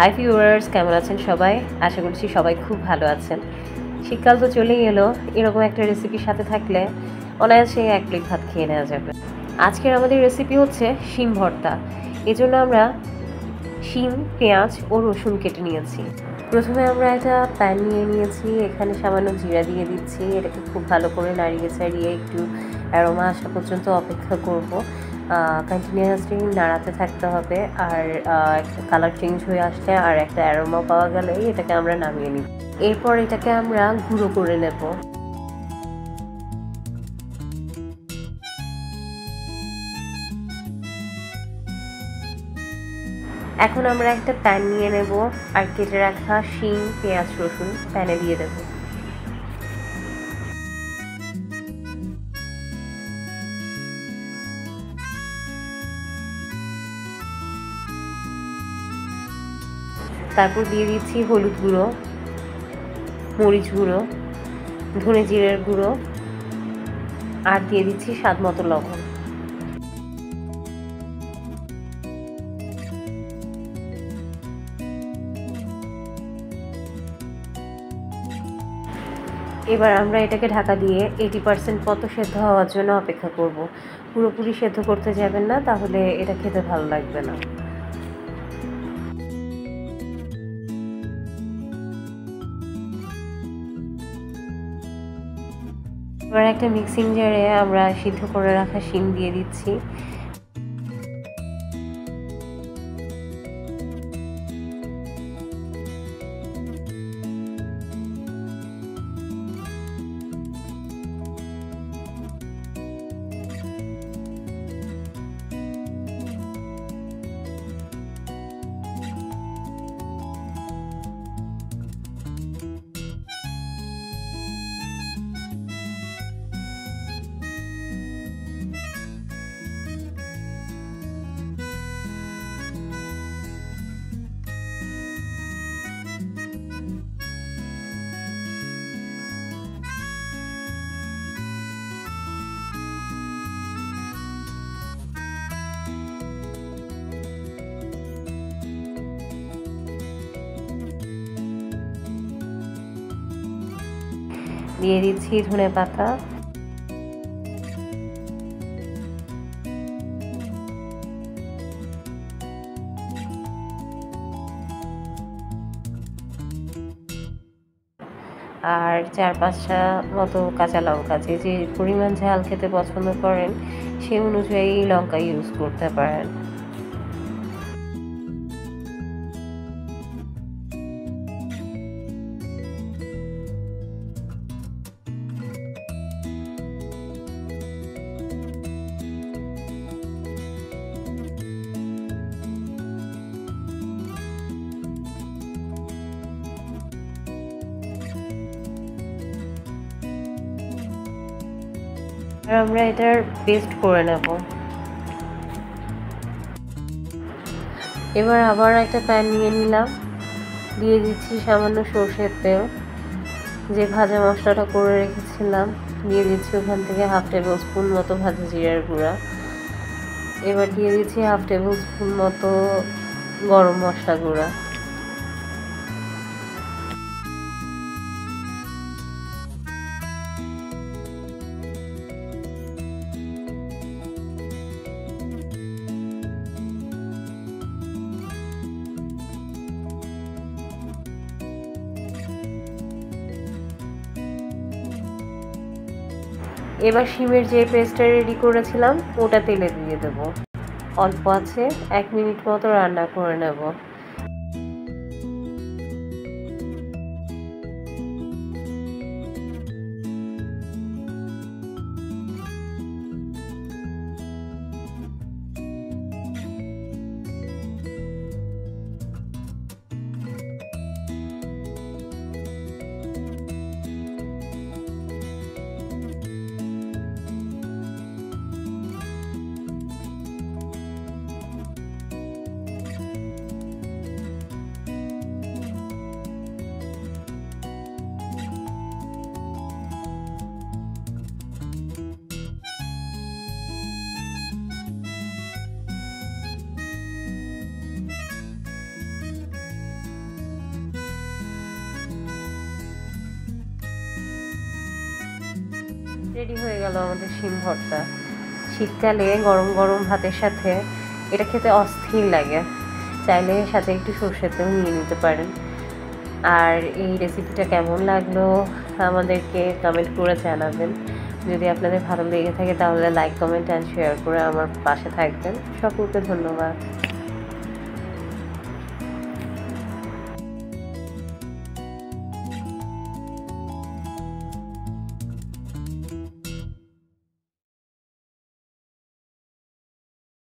Hi viewers, কেমন আছেন সবাই? আশা করছি সবাই খুব ভালো আছেন। শীতকাল তো চলেই এলো, এরকম একটা রেসিপির সাথে থাকলে অনায়াসে এক প্লেট ভাত খেয়ে নেওয়া যাবে। আজকের আমাদের রেসিপি হচ্ছে শিম ভর্তা। এজন্য আমরা শিম, পেঁয়াজ ও রসুন কেটে নিয়েছি। প্রথমে আমরা একটা প্যান নিয়ে নিয়েছি, এখানে সামান্য জিরা দিয়ে দিচ্ছি। এটাকে খুব ভালো করে নাড়িয়ে চাড়িয়ে একটু অ্যারোমা আসা পর্যন্ত অপেক্ষা করব। কন্টিনিউয়াসলি নাড়াতে থাকতে হবে, আর একটা কালার চেঞ্জ হয়ে আসলে আর একটা অ্যারোমা পাওয়া গেলেই এটাকে আমরা নামিয়ে নিই। এরপর এটাকে আমরা গুঁড়ো করে নেব। এখন আমরা একটা প্যান নিয়ে নেব আর কেটে রাখা শিম, পেঁয়াজ, রসুন প্যানে দিয়ে দেব। তারপর দিয়ে দিচ্ছি হলুদ গুঁড়ো, মরিচ গুঁড়ো, ধনে জিরের গুঁড়ো আর দিয়ে দিচ্ছি স্বাদ মতো লবণ। এবার আমরা এটাকে ঢাকা দিয়ে 80% মতো সেদ্ধ হওয়ার জন্য অপেক্ষা করব। পুরোপুরি সেদ্ধ করতে যাবেন না, তাহলে এটা খেতে ভালো লাগবে না। এবার একটা মিক্সিং জারে আমরা সিদ্ধ করে রাখা শিম দিয়ে দিচ্ছি। দিয়ে দিচ্ছি ধনেপাতা, আর 4-5টা মতো কাঁচা লঙ্কা। যে পরিমাণ ঝাল খেতে পছন্দ করেন সেই অনুযায়ী লঙ্কা ইউজ করতে পারেন। আর আমরা এটার পেস্ট করে নেব। এবার আবার একটা প্যান নিয়ে নিলাম, দিয়ে দিচ্ছি সামান্য সরষের তেল। যে ভাজা মশলাটা করে রেখেছিলাম দিয়ে দিচ্ছি ওখান থেকে 1/2 টেবিল স্পুন মতো ভাজা জিরার গুঁড়া। এবার দিয়ে দিচ্ছি 1/2 টেবিল স্পুন মতো গরম মশলা গুঁড়া। এবার শিমের যে পেস্টটা রেডি করেছিলাম ওটা তেলে দিয়ে দেব। অল্প আছে 1 মিনিট মতো রান্না করে নেব। রেডি হয়ে গেল আমাদের শিম ভর্তা। শীতকালে গরম গরম ভাতের সাথে এটা খেতে অস্থির লাগে। চাইলে সাথে একটু সরষের তেল নিয়ে নিতে পারেন। আর এই রেসিপিটা কেমন লাগলো আমাদেরকে কমেন্ট করে জানাবেন। যদি আপনাদের ভালো লেগে থাকে তাহলে লাইক, কমেন্ট অ্যান্ড শেয়ার করে আমার পাশে থাকবেন। সকলকে ধন্যবাদ।